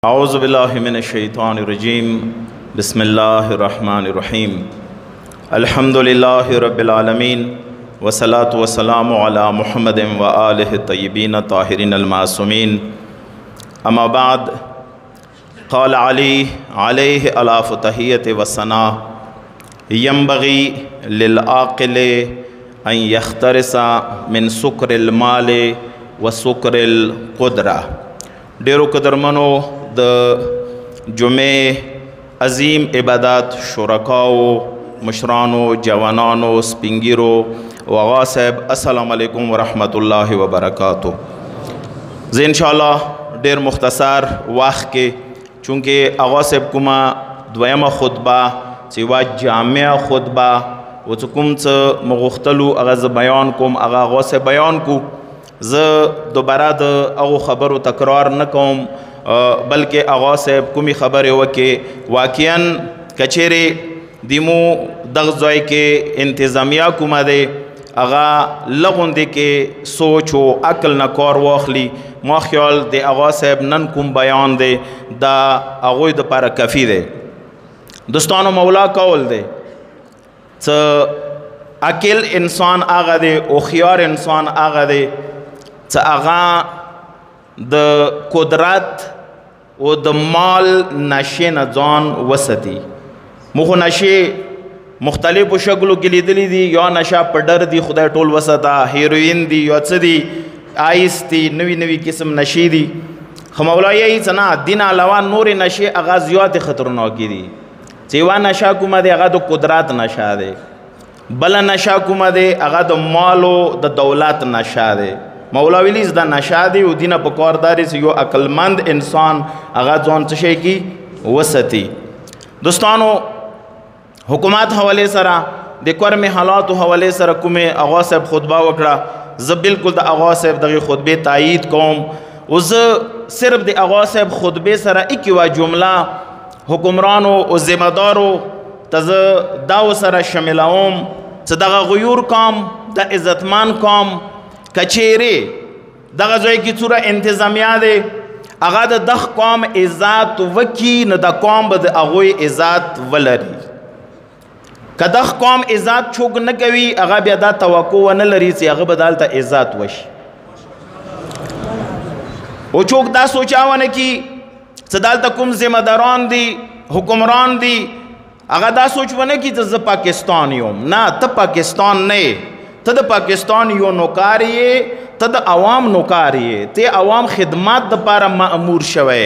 अऊज़ु बिल्लाहि मिनश्शैतानिर्रजीम बिस्मिल्लाहिर्रहमानिर्रहीम अल्हम्दुलिल्लाहि रब्बिल आलमीन वस्सलातु वस्सलामु अला मुहम्मदिन व आलिहि तय्यबीन ताहिरीन अल-मासूमीन अम्मा बाद क़ाल अली अलैहि अलाफ़ु तहियत व सना यंबग़ी लिल आक़िल अन यख्तरिसा मिन सुक्रिल माल व सुक्रिल क़ुद्रा। डेरो कदरमनो द जुमे अज़ीम इबादत शुरकाओ मुशरानो जवानानो स्पिंगिरो वग़ा साहब अस्सलामु अलैकुम वरहमतुल्लाहि वबरकातुहू। ज़े इंशाअल्लाह डेर मुख्तसर वाक़ के चूँकि आगा साहब कुमा द्वयमा खुतबा सिवा जामिया खुतबा वचकुम च मुख्तलु अगज़ बयान कुम आगा से बयान को ज दोबारा द अगो खबर तकरार न कौम बल्कि आगा से कुमी खबर हो कि वाक़ियन कचेरे दिमो दग़ के इंतज़ामिया कुमा दे आगा लगन दे के सोच व अकल न कौर वाखली मा ख्याल दे आगा साहब नन कुम बयान दे दा आगोई द पारा कफ़ी दे दोस्तानो मौला कौल दे च अकिल इंसान आगा दे ओखियार इंसान आगा दे च आगा द कुदरत व द माल नशे न जान वसती मुख नशे मुख्तलिफ शक्लों के लिए दिली दी या नशा पडर दी खुदा टोल वसता हीरोइन दी या दी आइस दी नवी नवी किस्म नशे दी खमौला यही चना दिन अलावा नूर नशे आगाजियात ख़तरनाकी दी सेवा नशा कुमा दे आगा दो कुदरत नशा दे बला नशा कुमा दे आगा दो मालो द दौलत नशा दे मौला विलीस द नशा दे उदीना पकौरदारी से यो अक्लमंद इंसान आगा जोन चशे की वसती। दोस्तानो हुकूमत हवाले सरा देकर में हालात हवाले सरा कुमे आगा साहब खुतबा वकड़ा ज बिल्कुल द आगा साहब दगी खुतबे तायीद कौम उस सिर्फ द आगा साहब खुतबे सरा एक वा जुमला हुक्मरानों और ज़िम्मेदारों तज दाव सरा शमिलाओम सदगा गयूर काम द इज़्ज़तमान काम कचेरे दगा जोई की चूरा इंतज़ामिया दे आगा द दख काम इज़्ज़त वकी न द काम बद अगोई इज़्ज़त वलरी कदख काम इज़्ज़त छोक न कवी आगा बेदा तवक्को व न लरी से आगा बदालता इज़्ज़त वश वो चोक दा सोचा वन की सदाल तकुम जिम्मेदारान दी हुक्मरान दी अगर दा सोच बने कि ज पाकिस्तान योम ना तब पाकिस्तान ने तद पाकिस्तान यो नौकारिये तद अवाम नौकारिये ते अवाम खिदमत द पारा मामूर शवे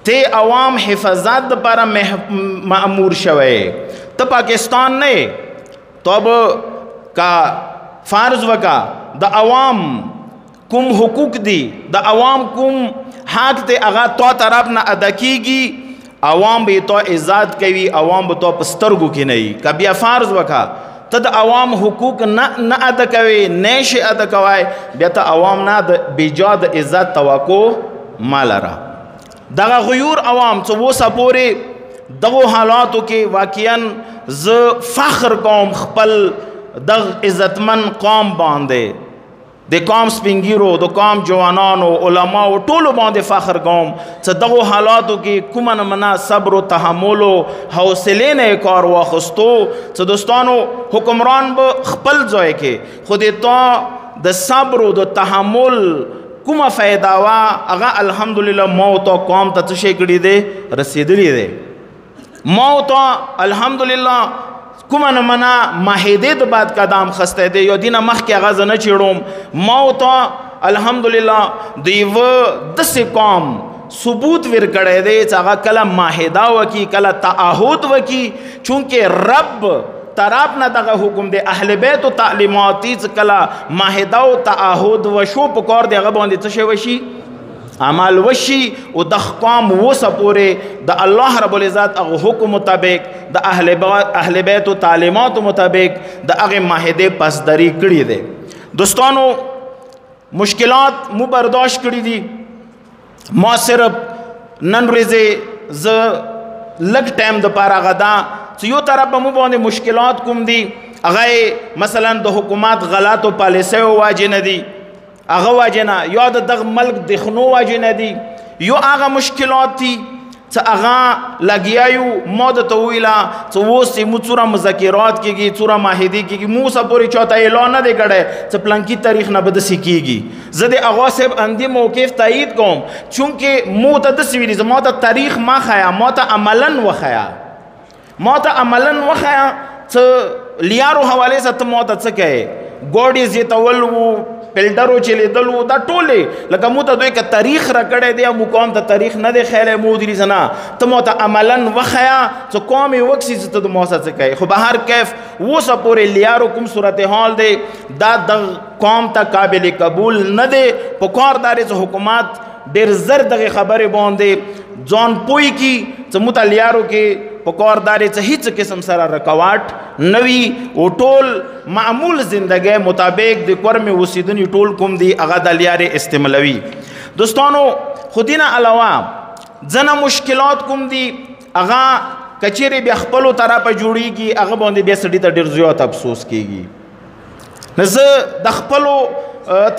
ते अवाम हिफाजत द पारा मामूर शवे तब पाकिस्तान ने तो अब का फ़र्ज़ वका द अवाम कुम हुकूक दी द अवाम कुम हाक ते अगा तो तरफ न अदा कीगी अवाम भी तो इज़्ज़त कवी अवाम भी तो पस्तरगु की नहीं कभी फ़र्ज़ वका तद अवाम हुकूक न अदा कवे नैश अदा कवाए बेता अवाम ना बेजाद इज़्ज़त तवक्को मालरा दगा गयूर अवाम तो वो सपोरे दगो हालातों के वाक़ियन ज फ़ख्र कौम खपल दग इज़्ज़तमन कौम बांधे दे काम स्पिंगिरो दो काम जवानानो उलमा व टोलो बांधे फ़ख्र कौम सदगो हालातों की कुमन मना सब्र तहमुलो हौसले ने कार वाखस्तो स दोस्तानो हुक्मरान ब खपल जोए के खुद तो द सब्र द तहमुल कुमा फ़ायदावा अगा अल्हम्दुलिल्लाह मौत कौम तशे कड़ी दे रसीदली दे मौत अल्हम्दुलिल्लाह कुमन मना माहिदे द बाद का दाम खस्ते दे यो दिना मख के आगाज न चिड़ोम मौत अल्हम्दुलिल्लाह दीव दस कौम सबूत विर कड़े दे चागा कला माहिदा वकी कला ताहूद वकी चूँकि रब तराप न दगा हुक्म दे अहले बैत तालीमाती कला माहिदा ताहूद वशो पकौर दे अगबों दे तशे वशी अमाल वशी व दख्काम वो सपोरे द अल्लाह रब्बुल इज़्ज़त अग हुक्म मुताबिक द अहले बैत व तालीमात मुताबिक द अग माहिदे पसदरी कड़ी दे। दोस्तानो मुश्किलात मु बर्दाश्त कड़ी दी माँ सिर्फ नन रेजे ज लग टाइम द पारा गदा तो यो तरफ मु बौंदे मुश्किलात कुम दी अगए मसलन द हुकूमत गलत पॉलिसी वाजे न दी अगवा जना याद दग मल्क दिखनो वाजे न दी یو هغه مشکلات دي چې هغه لګیا یو ما درته وویله چې اوس یې موږ څومره مذاکرات کېږي څومره معاهدې کېږي موږ اوسه پورې چاته اعلان نه دی کړی چې پلانکي تاریخ نه به داسې کېږي زه د اغا صاحب اندې موقف تایید کوم چونکې مو ته داسې ویلي زما ته تاریخ ما ښیه ما ته عملا وښیه ما ته عملا وښیه چې لیارو حوالې سره ته ما ته څه کوې ګوډې زیتول وو پلډرو چې لیدل وو دا ټولې لکه مو ته دوی که تاریخ را کړی دی مو قوم ته تاریخ نه دی ښیلی مو ودري څه نه ته مو ته عملا وښیه چې قوم یې وکسي چې ته د ما سره څه کوې خو به هر کیف اوسه پورې لیارو کوم صورتحال دی دا د قوم ته قابل قبول نه دی پکار دا دی چې حکومت ډېر زر دغې خبرې باندې ځان پوی کي چې مو ته لیارو کې پکار دا دی چې هیڅ قسم سره رکاوټ نه وي او ټول معمول زندګۍ مطابق د کور مې اوسېدنې ټول کوم دي هغه د لیارې استعمالوي دوستانو خو دې نه علاوه ځنه مشکلات کوم دي هغه که چیرې بیا خپلو طرفه جوړېږي هغه باندې بیا سړي ته ډېر زیات افسوس کېږي نو زه د خپلو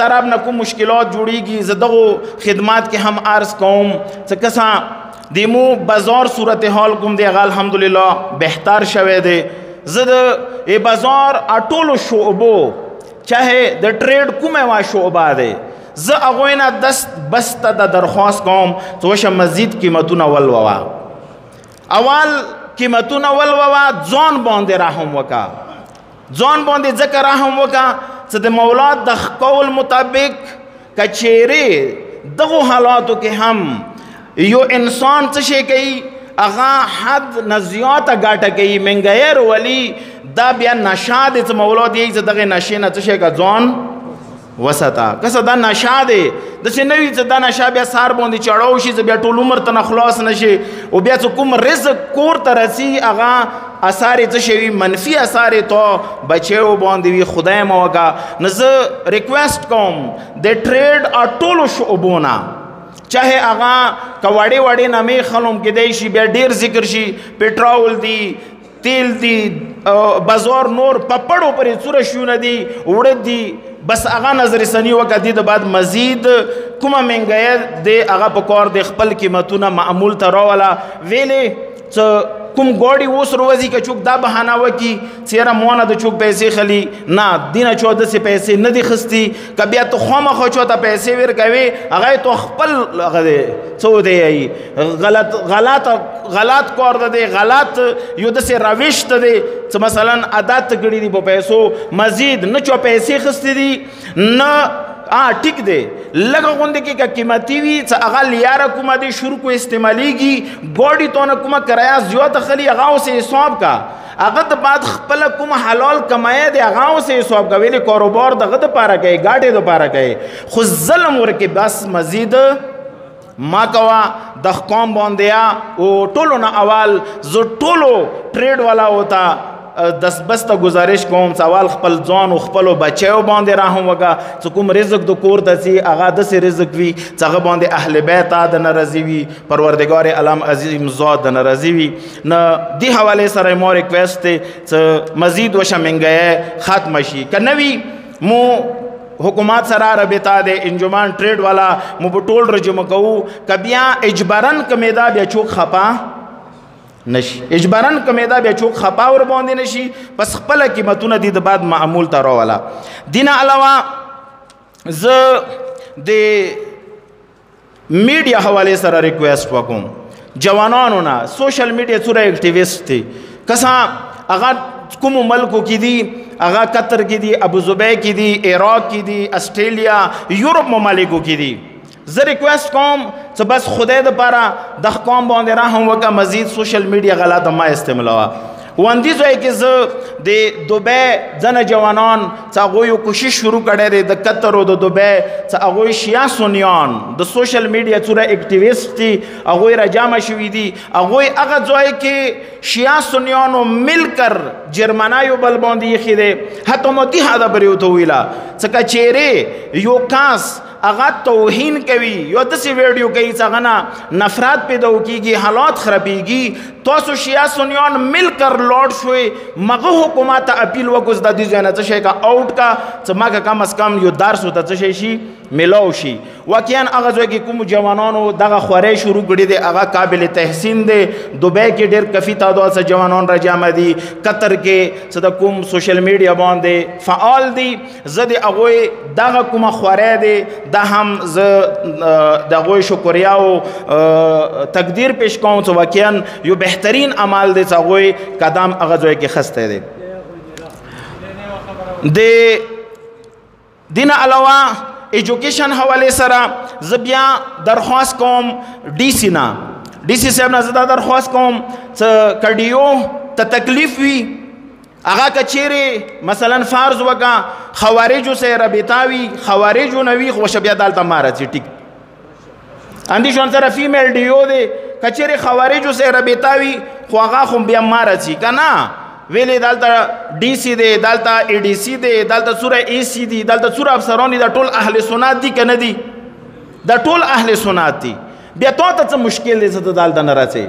طرف نه کوم مشکلات جوړېږي زه دغو خدمات کې هم عرض کوم چې کسا دیمو بازار صورتحال کوم دی هغه الحمدلله بهتر شوی دی زه د بازار ټولو شعبو چاهے د ټریډ کومه وا شعبه دی زه هغوی نه دست بسته د درخواست کوم چې وشه مزید قیمتونه ولووه اول قیمتونه ولووه ځان باندې رحم وکړه ځان باندې ځکه رحم وکړه چې د مولا د قول مطابق که چیرې دغو حالاتو کې هم یو انسان څه شی کوي هغه حد نه زیاته ګاټه کوي منګیر ولی دا بیا نشه دی چې مولا دی چې دغې نشې نه څه شی که ځان وساته که څه دا نشه دی داسې نه وي چې دا نشه بیا سهار باندې چړاو شي چې بیا ټول عمر ته نه خلاص نه شي او بیا چې کوم رزق کور ته رسي هغه اثار یې څه شی وي منفي اثار یې تو بچیو باندې وي خدای مه وکړه نو زه ریکویسټ کوم د ټریډ ټولو شعبو نه چاہے آغا کا وڑے وڑے نامے خلوم کے دے شی بیا ډیر ذکر شی پیٹرول دی تیل دی بازار نور پپڑو پر سور شیون دی اڑد دی بس آغا نظر ثانی وکا دی د بعد مزید کومه منګای دی آغا پکور د خپل قیمتونه معمول ته راولا ویلې کوم ګوډي اوس روزي که چوک دا بهانه وکي چیرې مونه د چوک پیسې خلی نه دینه چو داسې پیسې نه دي خستی که بیا ته خامخا چوته پیسې ورکوي هغه تو خپل هغه دی څه دی غلط کار ده دی غلط یو داسې روش ته دی چې مثلا عادت کړي دي په پیسو مزید نه چو پیسې خستی دي نه ټیک دی لږه غوندې کې که قیمتي وي چې هغه لیاره کومه دی شروع کو استعمالیږي ګوډي تو نه کومه کرایه زیاته خلي هغه اوسې حساب کا هغه د بعد خپله کومه حلال کمایه دی هغه اوسې حساب کا ویلې کاروبار دغه دپاره کوي ګاډې دپاره کوي خو ظلم ورکې بس مزید ما کوا د قوم باندې او ټولو نه اول زه ټولو ټریډ والا ہوتا دس بسته گزارش کوم سوال خپل ځان او خپل بچیو باندې رحم وکړه چې کوم رزق د کور ته سي هغه داسې رزق وي چې هغه باندې اهل بیت د ناراضي وي پروردګار عالم عظیم ذات د ناراضي وي نه دې حوالې سره مو ریکویسټ دی چې مزید وشه منګی ختم شي که نه وي مو حکومت سره رابطه د انجمن ټریډ والا مو په ټول رجمه کوو که بیا اجبارن کمیدا بیا چوک خپا نشي اجبارن کمیدا بیا چوک خپا ور باندې نشي پس خپل قیمتونه دي د بعد معمول ته راولا دینه علاوه ز د میډیا حواله سره ریکویسټ وکوم جوانانو نه سوشل میډیا سره اکټیویسټ دي کسا هغه کوم ملکو کې دي هغه قطر کې دي ابوظبی کې دي عراق کې دي استرالیا یورپ ممالکو کې دي زه ریکویسټ کوم چې بس خدای دپاره د قوم باندې رحم وکړه مزید سوشل میډیا غلطه ما استعمالوه وندې ځای کې زه د دوبۍ ځنه جوانان چې هغوی یو کوشش شروع کړی دی د قطر او د دوبۍ چې هغوی شیعه سنیان د سوشل میډیا څوره اکټیویسټ دي هغوی راجمع شوي دي هغوی هغه ځای کې شیعه سنیانو مل کر جرمنایو بل باندې ایښي دی حتی متحده خبرې ورته ویله چې که چیرې یو کس هغه توهین کوي یو داسې ویډیو کوي چې هغه نه نفرت پیدا کېږي حالات خرابېږي تاسو شیعه سنیان مل کر لوډ شوئ مغه حکومت ته اپیل وکړو چې د دې ځای نه څه شی کا آوټ کا چې ما که کم از کم یو درس ورته څه شی شي ملاو شي. واقعا هغه ځای کې کوم جوانانو دغه خورۍ شروع کړي دي هغه قابل تحسین دی. دوبۍ کې ډېر کفي تعداد څخه جوانان را جمع دي، قطر کې څه د کوم سوشل میډیا باندې فعال دي. زه د هغوی دغه کومه خورۍ دی دا هم زه د هغوی شکریا او تقدیر پیش کوم چې واقعا یو بهترین عمل دی چې هغوی قدم هغه ځای کې خستی دی. د دین علاوه ایجوکیشن حواله سره زه بیا درخواست کوم ډي سي نه، ډي سي صاحب نه زه دا درخواست کوم چې کډیو ته تکلیف وي هغه که چیرې مثلا فرض وکړه خوارجو سره رابطه وي، خوارجو نه وي خو بیا دلته ما راځي ټیک اندیشون سره فیمیل ډیو دی که چیرې خوارجو سره رابطه وي خو هغه خو بیا ما راځي که نه ویلې دلته ډي سي دی، دلته اي ډي سي دی، دلته څوره اي سي دي، دلته څوره افسران دي، دا ټول اهل سنت دي که نه دي؟ دا ټول اهل سنت دي. بیا تا ته څه مشکل دی چې ته دلته نه راځې؟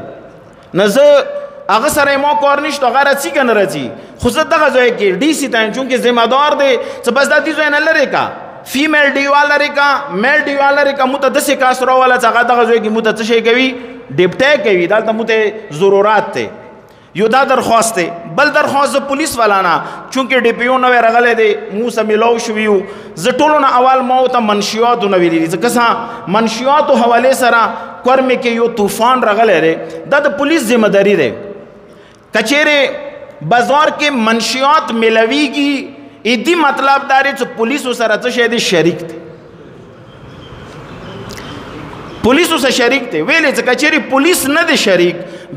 نه زه هغه سره ما کار نشته هغه راځي که نه راځي، خو زه دغه ځای کې ډي سي ته یم چونکې ذمه دار دی چې بس دا دې ځای نه لرې کا فیمیل ډیوا لرې کا میل ډیوا لرې کا، موږ ته داسې کاس راوله چې هغه دغه ځای کې موږ ته څه شی کوي ډیپټی کوي، دلته موږ ته ضرورت دی. یو دا درخواست دی. بل درخواست د پولیس والا نه چونکې ډي پي او نوی راغلی دی مو سره میلاو شوي یو، زه ټولو نه اول ما ورته منشیاتو نه ویلي دي ځکه څه منشیاتو حوالې سره کورمې کې یو طوفان راغلی دی، دا د پولیس ذمه داري دی. که چیرې بازار کې منشیات میلاویږي ایدي مطلب دا دی چې پولیسو سره څه شی دی شریک دی، پولیسو سره شریک دی. ویلې چې که چیرې پولیس نه دی شریک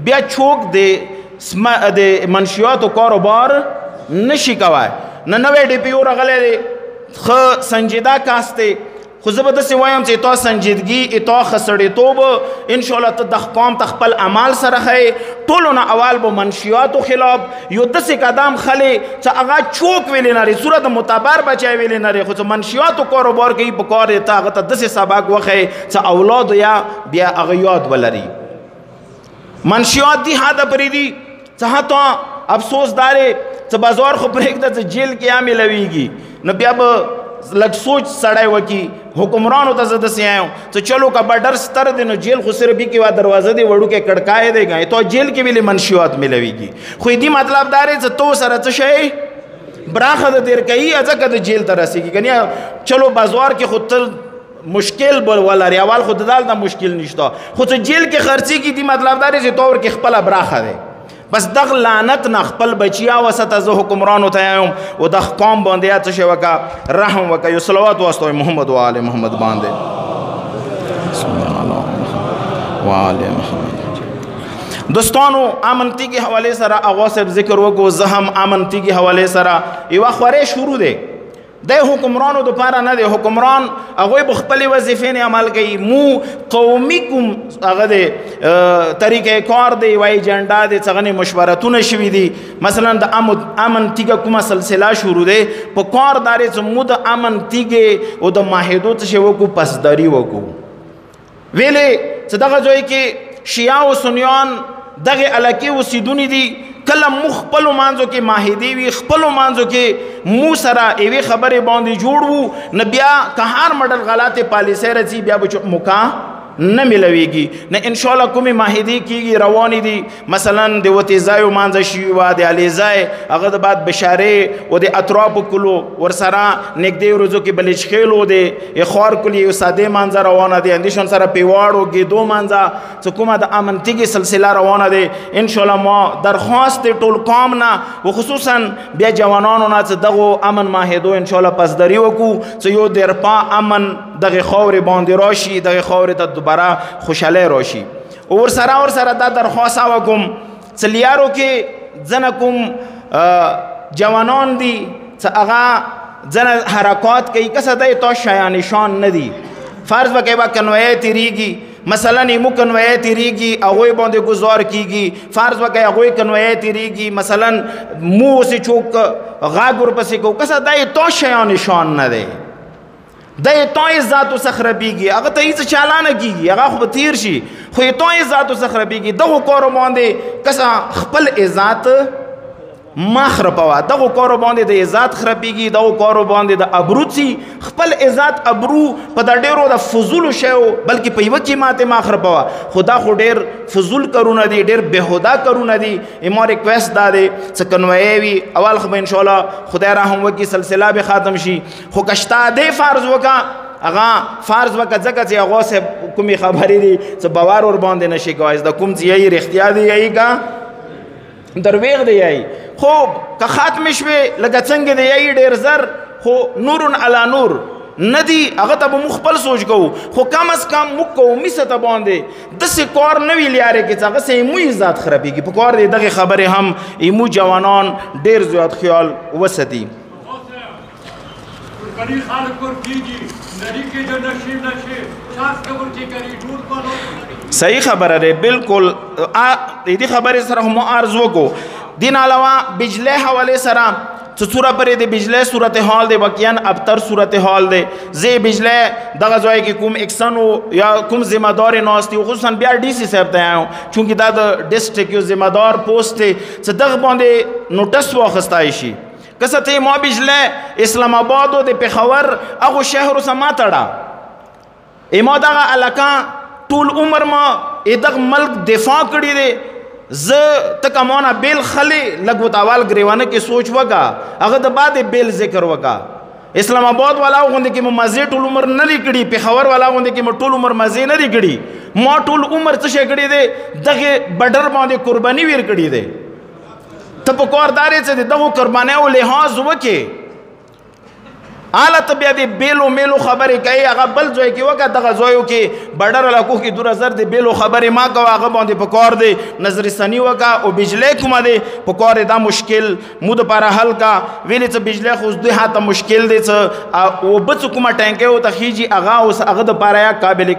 بیا چوک دی د منشیاتو کاروبار نشي کوای. نه نوی ډي پي او راغلی دی ښه سنجیده کاس دی، خو زه به داسې وایم چې اتا سنجیدګي اتا ښه سړیتوب انشاءالله ته د قوم ته خپل عمل سره ښیې. ټولو نه اول به منشیاتو خلاف یو داسې قدم خلې چې هغه چوک ویلې نه لري، صورت معتبر بچی ویلې نه لري، خو چې منشیاتو کاروبار کوي په کار یې ته هغه ته داسې سبق وښیې چې اولادو یا بیا هغه یاد ولري. منشیات دي حده پرې دي چې حتی افسوس دارې چې بازار خو پرېږده چې جیل کې یا میلاویږي نو بیا به لږ سوچ سړی وکړي. حکمرانو ته زه داسې آیم چې چلو که به ډر ستر دی نو جیل خو صرف یې کې دروازه دی وړوکی کړکای دی ګا تو جیل کې ویلې منشیات میلاویږي، خو دې مطلب دا دی چې تو سره څه شی براخه د تیر کوي ځکه د جیل ته رسېږي. کنیا چلو بازار کې خو تل مشکل بل ولري اول خو دلته مشکل نشته، خو چې جیل کې خرڅېږي دې مطلب دا دی چې تو ورکې خپله براخه دی. بس دغ لعنت نه خپل بچیا وسته زه حکمرانو ته یم او د قوم باندې څه شی وکړه رحم وکړه. یو صلوات واستوئ محمد و آل محمد باندې. دوستانو امنتی کے حوالے سره هغه صاحب ذکر وکړو، زه هم امنتی کے حوالے سره یوه خورۍ شروع دی. د حکمرانو دپاره نه دی، حکمران هغوی به خپلې وظیفې نه عمل کوي. مو قومي کوم هغه دی طریقه کار دی یوه ایجنډا دی څه هغه مشورتونه شوي دي. مثلا د امن تیږه کومه سلسله شروع دی په کار دا دی چې مو د امن تیږې او د معاهدو څه شی وکړو پسداري وکړو. ویلې چې دغه ځای کې شیعه او سنیان دغه علاقې اوسېدوني دي، کله مو خپلو منځو کې معاهدې وي، خپلو منځو کې مو سره یوې خبرې باندې جوړ وو، نه بیا که هر مډل غلطې پالیسۍ راځي بیا به موقع نه میلاویږي. نه انشاءالله کومې معاهدې کېږي روانې دي، مثلا د وتې ځایو منځه شوي وه د علي ځای هغه د بعد بشارې او د اطرافو کلو ورسره نږدې ورځو کې بلچخیل و د خوار کلي یو سادې منځه روانه دی، اندیشن سره پیواړو ګیدو منځه چې کومه د امن تیږې سلسله روانه دی. انشاءالله ما درخواست دی ټول قوم نه و خصوصا بیا جوانانو نه چې دغو امن معاهدو انشاءالله پسداري وکړو چې یو درپا امن دغه خاورې باندې راشي، دغه خاورې ته دوباره خوشحالۍ راشي. ورسره دا درخواست وکړم چې لیارو کې ځنه کوم جوانان دي چې هغه ځنه حرکات کوي که څه دی تا شیانشان نه دي. فرض وکړئ به کنویه تېرېږي، مثلا ایمو کنویه تېرېږي هغوی باندې ګزار کېږي، فرض وکړئ هغوی کنویه تېرېږي مثلا مو اوسې چوک غږ ورپسې کوو که څه دی تا شیانشان نه دی، د یې ذاتو څخه ربیږي، هغه ته هېڅ چالانه کېږي، هغه خو به تېر شي، خو یې ذاتو څخه ربیږي. دغو کارو باندې که څه خپل عزت ما خرپوا دغه کارو باندې د عزت خرپېږي دغه کارو باندې د ابرو څي خپل عزت ابرو په د ډېرو د فضول شیو بلکې په یوه کې ماته ما خرپوا خدا خو ډېر فضول کارونه دي ډېر بېهوده کارونه دي اما ریکویسټ دا دی څه کنویی وي اول خو به انشاءالله خدای رحم وکړي سلسله به ختم شي خو که شته دی فرض وکړه هغه فرض وکړه ځکه چې هغه صاحب کومې خبرې دي څه باور ور باندې نشي کوی د کوم څه یی رښتیا دی یی که درویغ دی یی خوب که ختم شوې لکه څنګه دی یی ډېر زر خو نور علی نور ندی هغه ته به موږ خپل سوچ کوو خو کم از کم موږ کوو میسه ته باندې داسې کار نه وي لیارې کې چې هغه سه ایمو عزت خرابېږي په کار دی دغې خبرې هم ایمو جوانان ډېر زیات خیال وساتي صحیح خبره ده بالکل دې خبرې سره هم عرض وکړو دین علاوه بجلی حوالې سره څه څوره پرې د بجلی صورتحال دی واقعا ابتر صورتحال دی زه بجلی دغه ځای کې کوم اکسن یا کوم ذمہ دار ناست دی خصوصا بیا ډي سي صاحب ته یم چونکې دا د ډسټرک یو ذمہ دار پوسټ دی څه دغه باندې نوټس واخیستی شي کسه ته ما بجلی اسلام آباد او د پېښور هغو شهرو سه ما تړه ما دغه علاقه ټول عمر ما دغه ملک دفاع کړی دی زه ته کمونه بیل خلې لږ وتاوال ګریوانه کې سوچ وکړه هغه د بعد بیل ذکر وکړه اسلام آباد والا غوندې کې مو مزې ټول عمر نه دی کړي پېښور والا غوندې کې مو ټول عمر مزې نه دی کړي ما ټول عمر څه شی کړی دی دغه بډر باندې قرباني ویر کړی دی ته په کار دارې څه دی دغو قربانیو لحاظ وکړې حالا ته بیا د بیلو میلو خبرې کوي هغه بل ځای کې وکړه دغه ځایو کې بډر علاقو کې 2000 د بیلو خبرې ما کوه هغه باندې په کار دی نظر ثاني وکړه او بجلی کومه دی په کار دا مشکل مو دپاره حل کا ویلې څه بجلی خو دوی هاته مشکل دی څه اوبه څه کومه ټینکۍ ورته خیږي هغه اوس هغه دپاره یا قابل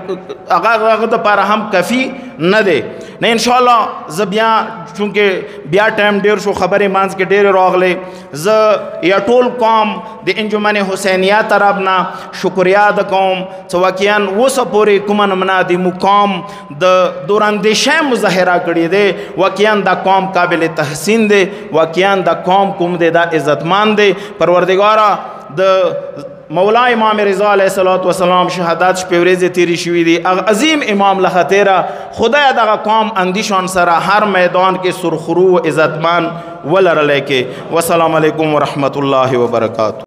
هغه دپاره هم کافي نه دی نه انشاءالله زه بیا چونکې بیا ټایم ډېر شو خبرې منځ کې ډېرې راغلې زه یا ټول قوم د انجمن حسینیه طرف نه شکریا د کوم چې واقعا اوسه پورې کومه نمونه د مقام د دوراندیشۍ مظاهره کړې دی واقعا دا قوم قابل تحسین دی واقعا دا قوم کوم دی دا عزتمند دی پروردګاره د مولا امام رضا علیه السلام شهادت شپې ورځې تیرې شوي دي هغه عظیم امام له خاطره خدای دغه قوم اندیشان سره هر میدان کې سرخرو و عزتمند ولرلی کې والسلام علیکم ورحمت الله وبرکاته